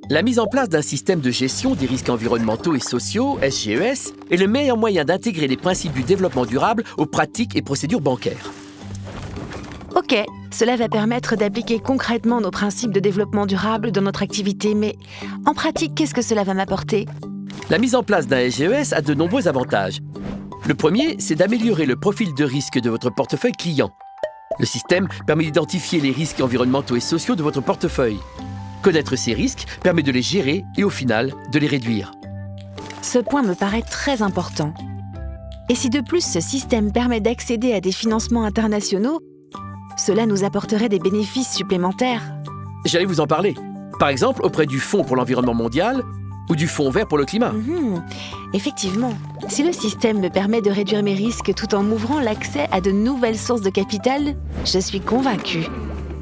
La mise en place d'un système de gestion des risques environnementaux et sociaux, SGES, est le meilleur moyen d'intégrer les principes du développement durable aux pratiques et procédures bancaires. Ok, cela va permettre d'appliquer concrètement nos principes de développement durable dans notre activité, mais en pratique, qu'est-ce que cela va m'apporter? La mise en place d'un SGES a de nombreux avantages. Le premier, c'est d'améliorer le profil de risque de votre portefeuille client. Le système permet d'identifier les risques environnementaux et sociaux de votre portefeuille. Connaître ces risques permet de les gérer et au final, de les réduire. Ce point me paraît très important. Et si de plus ce système permet d'accéder à des financements internationaux, cela nous apporterait des bénéfices supplémentaires. J'allais vous en parler. Par exemple, auprès du Fonds pour l'environnement mondial ou du Fonds vert pour le climat. Effectivement, si le système me permet de réduire mes risques tout en m'ouvrant l'accès à de nouvelles sources de capital, je suis convaincue.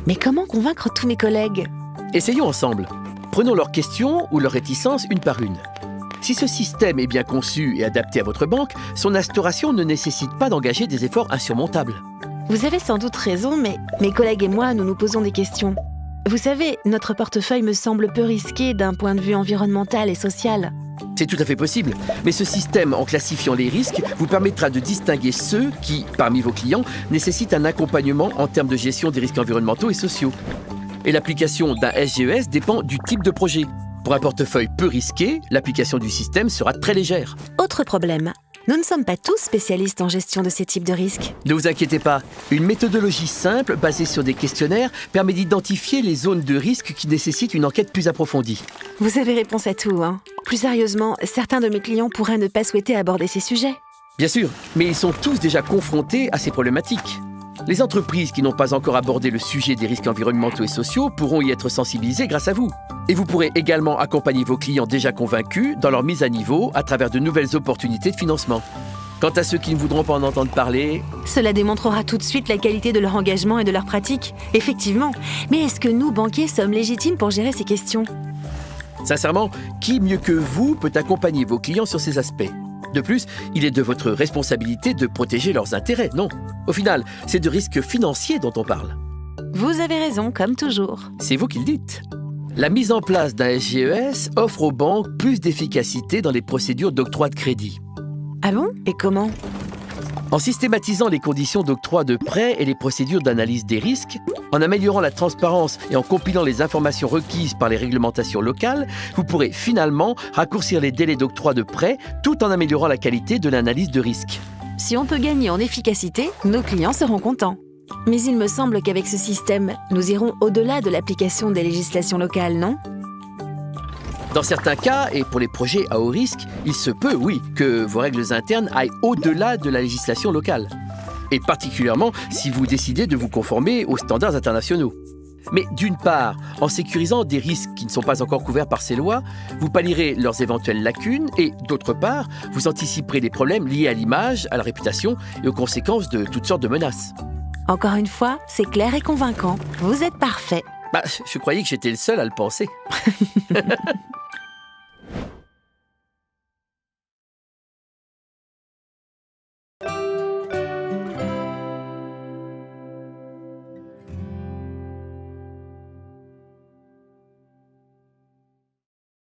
Mais comment convaincre tous mes collègues? Essayons ensemble. Prenons leurs questions ou leurs réticences une par une. Si ce système est bien conçu et adapté à votre banque, son instauration ne nécessite pas d'engager des efforts insurmontables. Vous avez sans doute raison, mais mes collègues et moi, nous nous posons des questions. Vous savez, notre portefeuille me semble peu risqué d'un point de vue environnemental et social. C'est tout à fait possible, mais ce système, en classifiant les risques, vous permettra de distinguer ceux qui, parmi vos clients, nécessitent un accompagnement en termes de gestion des risques environnementaux et sociaux. Et l'application d'un SGES dépend du type de projet. Pour un portefeuille peu risqué, l'application du système sera très légère. Autre problème, nous ne sommes pas tous spécialistes en gestion de ces types de risques. Ne vous inquiétez pas, une méthodologie simple basée sur des questionnaires permet d'identifier les zones de risque qui nécessitent une enquête plus approfondie. Vous avez réponse à tout, hein. Plus sérieusement, certains de mes clients pourraient ne pas souhaiter aborder ces sujets. Bien sûr, mais ils sont tous déjà confrontés à ces problématiques. Les entreprises qui n'ont pas encore abordé le sujet des risques environnementaux et sociaux pourront y être sensibilisées grâce à vous. Et vous pourrez également accompagner vos clients déjà convaincus dans leur mise à niveau à travers de nouvelles opportunités de financement. Quant à ceux qui ne voudront pas en entendre parler... Cela démontrera tout de suite la qualité de leur engagement et de leur pratique. Effectivement. Mais est-ce que nous, banquiers, sommes légitimes pour gérer ces questions? Sincèrement, qui mieux que vous peut accompagner vos clients sur ces aspects? De plus, il est de votre responsabilité de protéger leurs intérêts, non? Au final, c'est de risques financiers dont on parle. Vous avez raison, comme toujours. C'est vous qui le dites. La mise en place d'un SGES offre aux banques plus d'efficacité dans les procédures d'octroi de crédit. Ah bon? Et comment? En systématisant les conditions d'octroi de prêts et les procédures d'analyse des risques, en améliorant la transparence et en compilant les informations requises par les réglementations locales, vous pourrez finalement raccourcir les délais d'octroi de prêts tout en améliorant la qualité de l'analyse de risque. Si on peut gagner en efficacité, nos clients seront contents. Mais il me semble qu'avec ce système, nous irons au-delà de l'application des législations locales, non? Dans certains cas, et pour les projets à haut risque, il se peut, oui, que vos règles internes aillent au-delà de la législation locale. Et particulièrement si vous décidez de vous conformer aux standards internationaux. Mais d'une part, en sécurisant des risques qui ne sont pas encore couverts par ces lois, vous pallierez leurs éventuelles lacunes et, d'autre part, vous anticiperez les problèmes liés à l'image, à la réputation et aux conséquences de toutes sortes de menaces. Encore une fois, c'est clair et convaincant. Vous êtes parfait. Je croyais que j'étais le seul à le penser.